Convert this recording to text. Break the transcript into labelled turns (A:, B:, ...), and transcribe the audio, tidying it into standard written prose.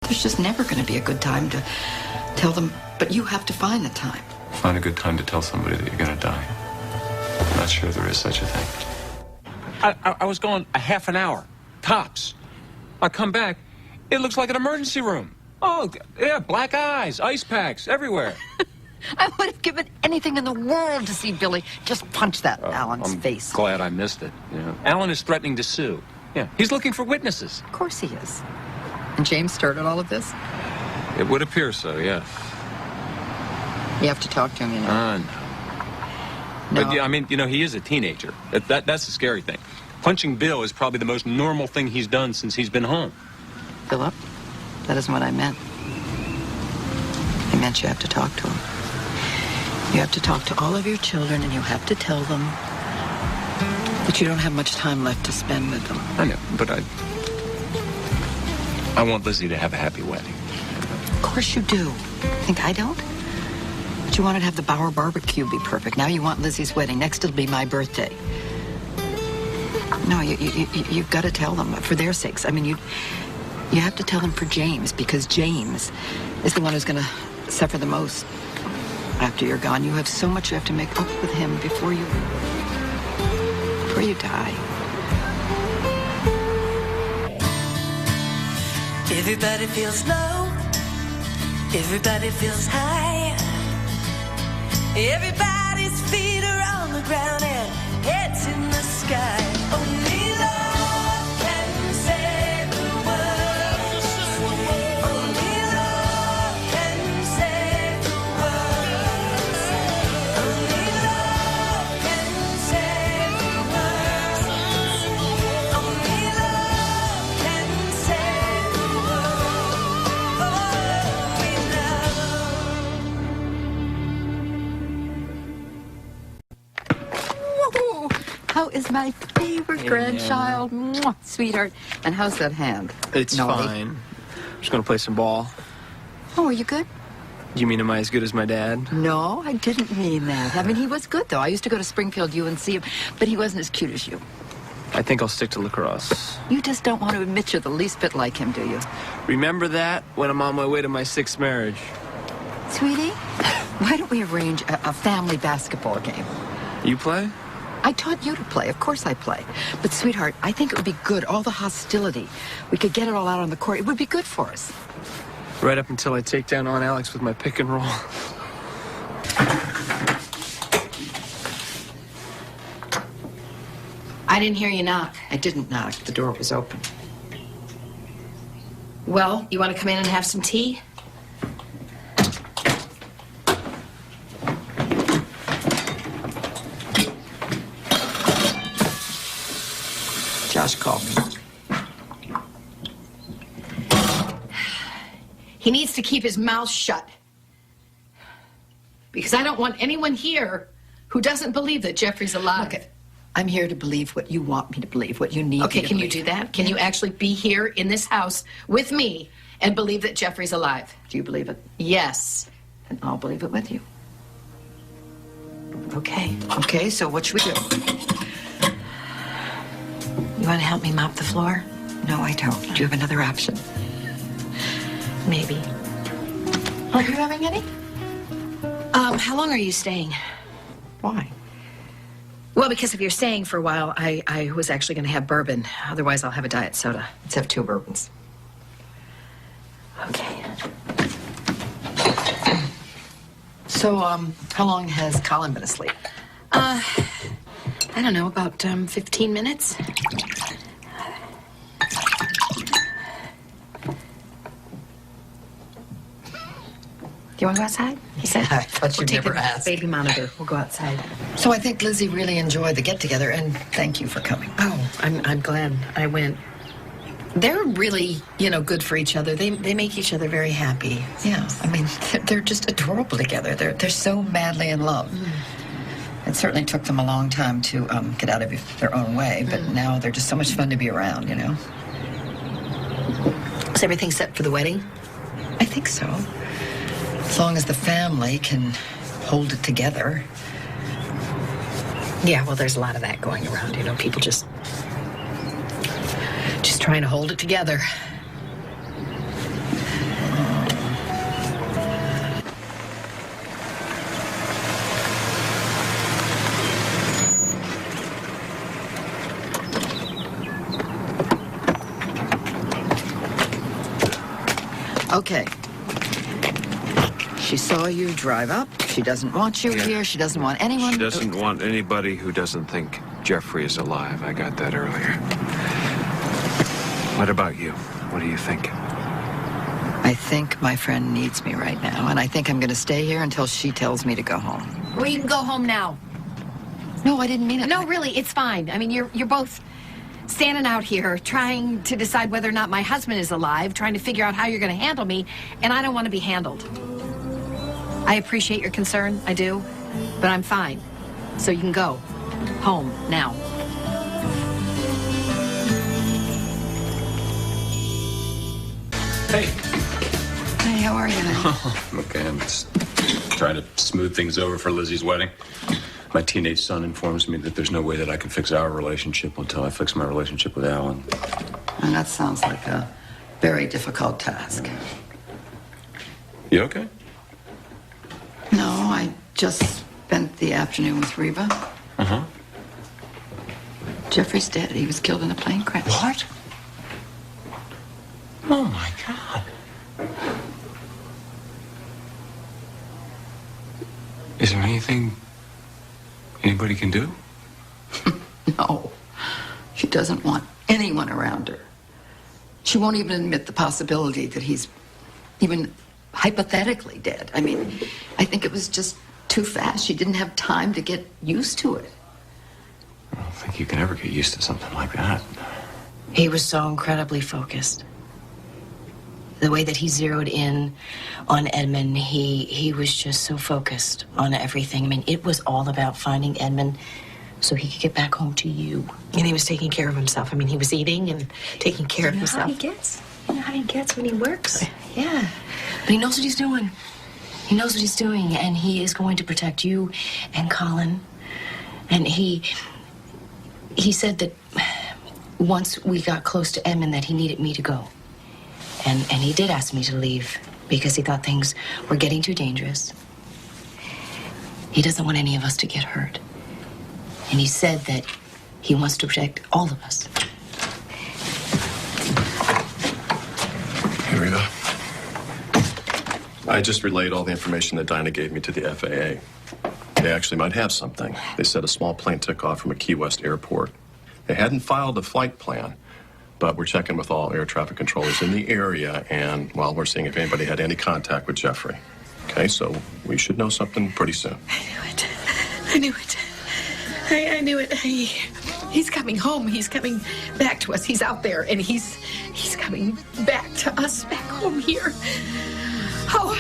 A: There's just never going to be a good time to tell them, but you have to find the time.
B: Find a good time to tell somebody that you're going to die. I'm not sure there is such a thing.
C: I was gone a half an hour, tops. I come back, it looks like an emergency room. Oh, yeah, black eyes, ice packs, everywhere.
A: I would have given anything in the world to see Billy just punch that Alan's face.
C: I'm glad I missed it. Yeah. Alan is threatening to sue. Yeah, he's looking for witnesses.
A: Of course he is. And James started all of this?
C: It would appear so, yes.
A: You have to talk to him, you know.
C: No. But, yeah, I mean, you know, he is a teenager. That's the scary thing. Punching Bill is probably the most normal thing he's done since he's been home.
A: Philip, that isn't what I meant. I meant you have to talk to him. You have to talk to all of your children, and you have to tell them that you don't have much time left to spend with them.
C: I know, but I want Lizzie to have a happy wedding.
A: Of course you do. Think I don't? But you wanted to have the Bauer barbecue be perfect. Now you want Lizzie's wedding. Next it'll be my birthday. No, you've got to tell them for their sakes. I mean, you have to tell them for James, because James is the one who's going to suffer the most after you're gone. You have so much you have to make up with him before you die.
D: Everybody feels low. Everybody feels high. Everybody's feet are on the ground and heads in the sky. Only love can save the world. Only love can save the world. Only love can save the world. Only love can save the world.
A: Whoa. How is my favorite grandchild? Mwah, sweetheart. And how's that hand?
E: It's fine. I'm just going to play some ball.
A: Oh, are you good?
E: You mean, am I as good as my dad?
A: No, I didn't mean that. I mean, he was good, though. I used to go to Springfield U and see him, but he wasn't as cute as you.
E: I think I'll stick to lacrosse.
A: You just don't want to admit you're the least bit like him, do you?
E: Remember that when I'm on my way to my 6th marriage.
A: Sweetie, why don't we arrange a family basketball game?
E: You play?
A: I taught you to play. Of course I play. But, sweetheart, I think it would be good, all the hostility. We could get it all out on the court. It would be good for us.
E: Right up until I take down Aunt Alex with my pick and roll.
F: I didn't hear you knock.
A: I didn't knock. The door was open.
F: Well, you want to come in and have some tea?
A: Josh called me.
F: He needs to keep his mouth shut. Because I don't want anyone here who doesn't believe that Jeffrey's alive.
A: Look, I'm here to believe what you want me to believe, what you need
F: Okay,
A: me to
F: can you
A: believe.
F: do that? Can you actually be here in this house with me and believe that Jeffrey's alive?
A: Do you believe it?
F: Yes.
A: And I'll believe it with you. Okay. Okay, so what should we do?
F: You want to help me mop the floor?
A: No, I don't. Do you have another option?
F: Maybe.
A: Are you having any?
F: How long are you staying?
A: Why?
F: Well, because if you're staying for a while, I was actually going to have bourbon. Otherwise, I'll have a diet soda.
A: Let's have 2 bourbons.
F: Okay.
A: So, how long has Colin been asleep?
F: I don't know, about 15 minutes. Do you want to go outside? He said.
A: I thought you'd
F: We'll take
A: never
F: the
A: ask.
F: baby monitor. We'll go outside.
A: So I think Lizzie really enjoyed the get-together, and thank you for coming.
F: Oh, I'm glad I went. They're really, good for each other. They make each other very happy.
A: Yeah, I mean, they're just adorable together. They're so madly in love. It certainly took them a long time to get out of their own way, but now they're just so much fun to be around,
F: Is everything set for the wedding?
A: I think so. As long as the family can hold it together.
F: Yeah, well, there's a lot of that going around, people just trying to hold it together.
A: Okay. She saw you drive up. She doesn't want you here. She doesn't want anyone.
G: She doesn't want anybody who doesn't think Jeffrey is alive. I got that earlier. What about you? What do you think?
A: I think my friend needs me right now, and I think I'm going to stay here until she tells me to go home.
F: Well, you can go home now.
A: No, I didn't mean it.
F: No, really, it's fine. I mean, you're both standing out here trying to decide whether or not my husband is alive, trying to figure out how you're going to handle me, and I don't want to be handled. I appreciate your concern, I do, but I'm fine. So you can go home now.
B: Hey.
A: Hey, how are you?
B: Okay, I'm just trying to smooth things over for Lizzie's wedding. My teenage son informs me that there's no way that I can fix our relationship until I fix my relationship with Alan.
A: And that sounds like a very difficult task.
B: You okay?
A: No, I just spent the afternoon with Reva.
B: Uh-huh.
A: Jeffrey's dead. He was killed in a plane crash.
B: What? Oh, my God. Is there anything anybody can do?
A: No. She doesn't want anyone around her. She won't even admit the possibility that he's even hypothetically dead. I mean, I think it was just too fast. She didn't have time to get used to it.
B: I don't think you can ever get used to something like that.
H: He was so incredibly focused. The way that he zeroed in on Edmund, he was just so focused on everything. I mean, it was all about finding Edmund so he could get back home to you.
F: And he was taking care of himself. I mean, he was eating and taking care of
H: You know
F: himself.
H: how he gets? You know how he gets when he works? Yeah. But he knows what he's doing. He knows what he's doing, and he is going to protect you and Colin. And he said that once we got close to Edmund that he needed me to go. And he did ask me to leave because he thought things were getting too dangerous. He doesn't want any of us to get hurt. And he said that he wants to protect all of us.
I: Hey, Reva. I just relayed all the information that Dinah gave me to the FAA. They actually might have something. They said a small plane took off from a Key West airport. They hadn't filed a flight plan, but we're checking with all air traffic controllers in the area, and, well, we're seeing if anybody had any contact with Jeffrey. Okay, so we should know something pretty soon.
F: I knew it. I knew it. He's coming home. He's coming back to us. He's out there, and he's coming back to us, back home here. Oh,